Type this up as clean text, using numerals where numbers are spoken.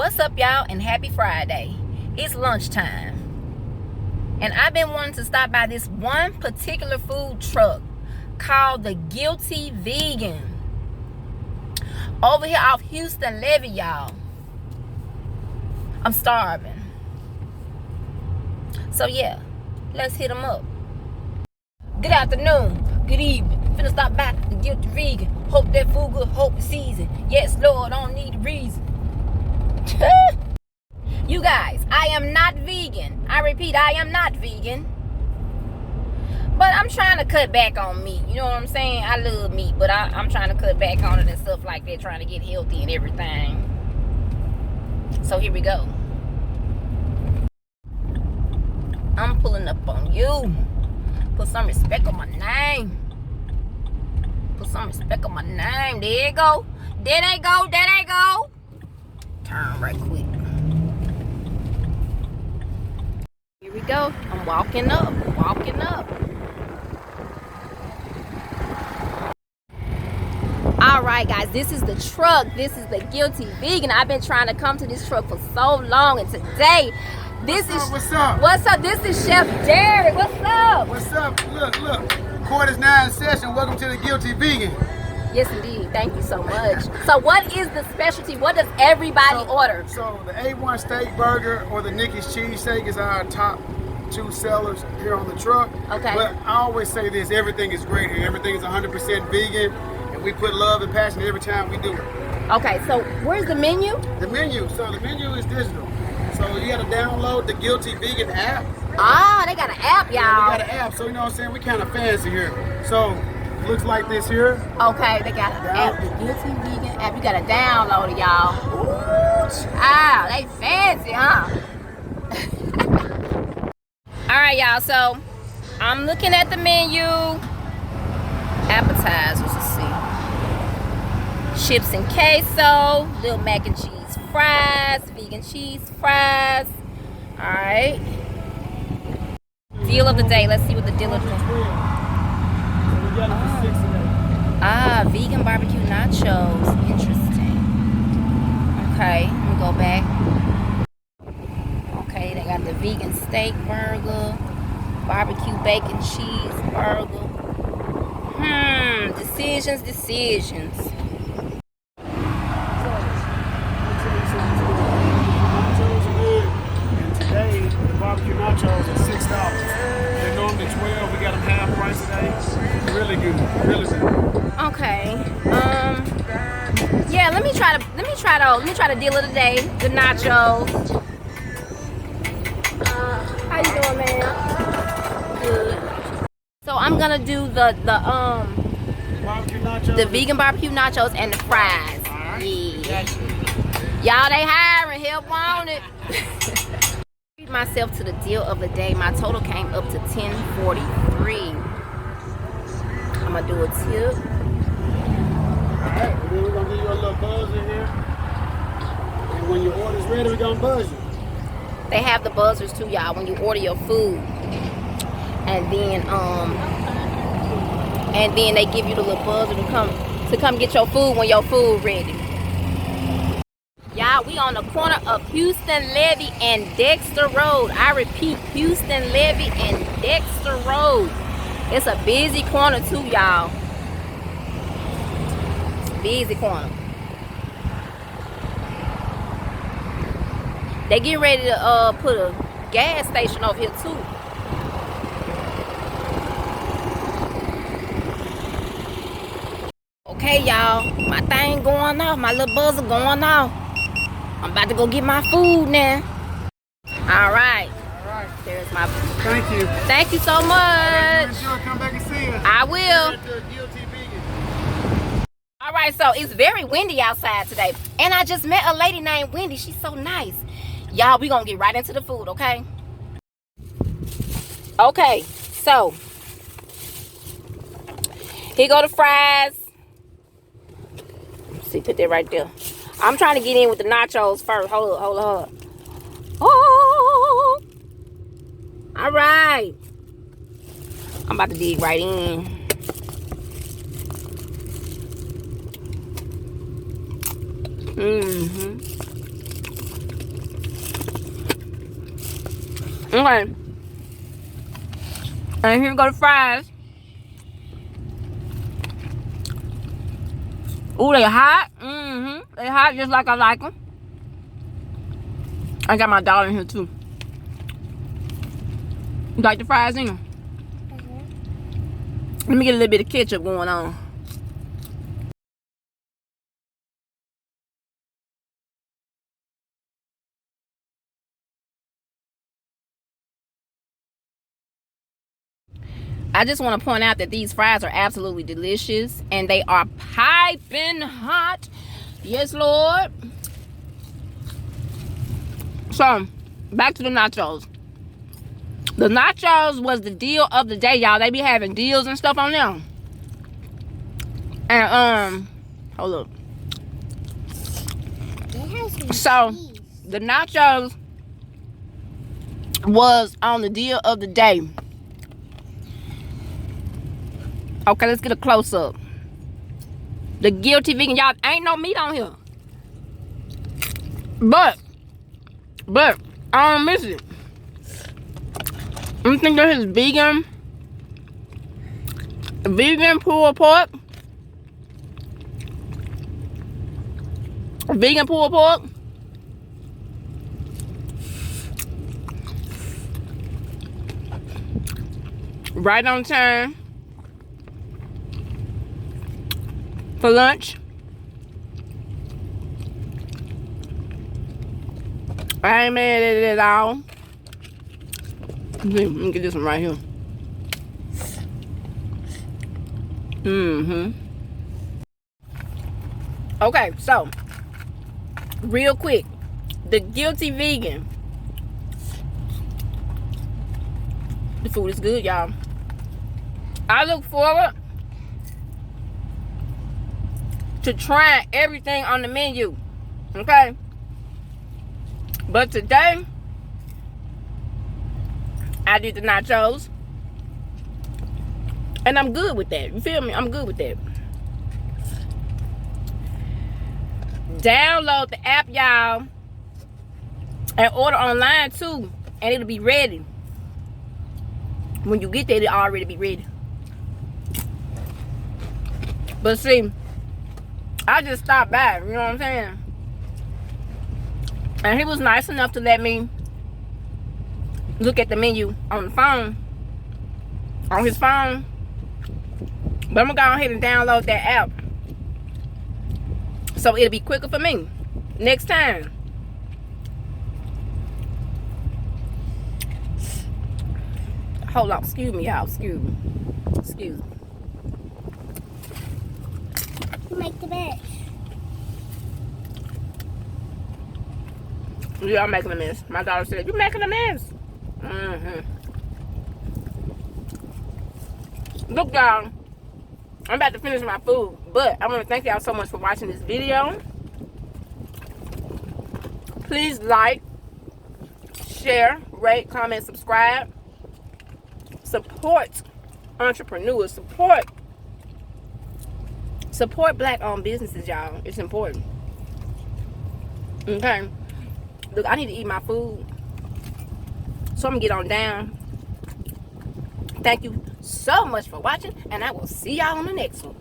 What's up, y'all, and happy Friday. It's lunchtime, and I've been wanting to stop by this one particular food truck called DaGuiltyVegan over here off Houston Levee, y'all. I'm starving, so yeah, let's hit them up. Good afternoon, good evening. Finna stop by DaGuiltyVegan. Hope that food good, hope it's seasoned. Yes, Lord, I don't need a reason. You guys, I am not vegan. I repeat, I am not vegan. But I'm trying to cut back on meat. You know what I'm saying? I love meat, but I'm trying to cut back on it and stuff like that, trying to get healthy and everything. So here we go. I'm pulling up on you. Put some respect on my name. Put some respect on my name. There you go. There they go. There they go. Turn right quick. Here we go. I'm walking up. Walking up. Alright, guys. This is the truck. This is DaGuiltyVegan. I've been trying to come to this truck for so long. And today, What's up? What's up? This is Chef Derek. What's up? What's up? Look. Court is now in session. Welcome to DaGuiltyVegan. Yes, indeed. Thank you so much. So what is the specialty? What does everybody order? So the A1 steak burger or the Nikki's cheesesteak is our top two sellers here on the truck. Okay. But I always say this, everything is great here. Everything is 100% vegan, and we put love and passion every time we do it. Okay, so where's the menu? The menu is digital. So you got to download the DaGuiltyVegan app. Ah, they got an app, y'all. Yeah, we got an app, so you know what I'm saying? We kind of fancy here. So looks like this here. Okay, they got an app, the DaGuiltyVegan app. You gotta download it, y'all. Wow, they fancy, huh? Alright, y'all, so I'm looking at the menu. Appetizers, let's see. Chips and queso, little mac and cheese fries, vegan cheese fries. Alright. Deal of the day. Let's see what the deal of the day. Vegan barbecue nachos. Interesting. Okay, let me go back. Okay, they got the vegan steak burger, barbecue bacon cheese burger. Decisions. And today, the barbecue nachos are $6. They're normally $12. We got them half price today. Really good. Okay. Yeah, let me try the deal of the day, the nachos. How you doing, man? Good. So I'm gonna do the vegan barbecue nachos and the fries. Yeah. Y'all, they hiring, help on it. Treat myself to the deal of the day. My total came up to $10.43. I'm gonna do a tip. Alright, and then we're gonna give you a little buzz in here. And when your order's ready, we're gonna buzz you. They have the buzzers too, y'all, when you order your food. And then they give you the little buzzer to come get your food when your food ready. Y'all, we on the corner of Houston Levee and Dexter Road. I repeat, Houston Levee and Dexter Road. It's a busy corner too, y'all. It's a busy corner. They getting ready to put a gas station over here too. Okay, y'all, my thing going off, my little buzzer going off. I'm about to go get my food now. All right. There's my. Thank you. Thank you so much. Enjoy. Come back and see us. I will. DaGuiltyVegan. All right, so it's very windy outside today, and I just met a lady named Wendy. She's so nice. Y'all, we gonna get right into the food, okay? Okay, so here go the fries. See, put that right there. I'm trying to get in with the nachos first. Hold up. Oh, all right. I'm about to dig right in. Okay. And here go the fries. Ooh, they hot. They hot just like I like them. I got my daughter in here too. You like the fries in them? Let me get a little bit of ketchup going on. I just want to point out that these fries are absolutely delicious. And they are piping hot. Yes, Lord. So, back to the nachos. The nachos was the deal of the day, y'all. They be having deals and stuff on them. And, hold up. So, the nachos was on the deal of the day. Okay, let's get a close-up. The Guilty Vegan. Y'all, ain't no meat on here. But, I don't miss it. I think this is vegan pulled pork. Vegan pulled pork. Right on time for lunch. I ain't mad at it at all. Let me get this one right here. Okay, so real quick, the Guilty Vegan. The food is good, y'all. I look forward to trying everything on the menu. Okay? But today, I did the nachos. And I'm good with that. You feel me? I'm good with that. Download the app, y'all. And order online too. And it'll be ready. When you get there, it'll already be ready. But see, I just stopped by. You know what I'm saying? And he was nice enough to let me look at the menu on the phone. On his phone. But I'm going to go ahead and download that app. So it'll be quicker for me. Next time. Hold on. Excuse me, y'all. Excuse me. Excuse me. Make the mess. Yeah, I'm making a mess. My daughter said, "You making a mess?" Look, y'all. I'm about to finish my food, but I want to thank y'all so much for watching this video. Please like, share, rate, comment, subscribe. Support entrepreneurs. Support black-owned businesses, y'all. It's important. Okay. Look, I need to eat my food. So I'm going to get on down. Thank you so much for watching. And I will see y'all on the next one.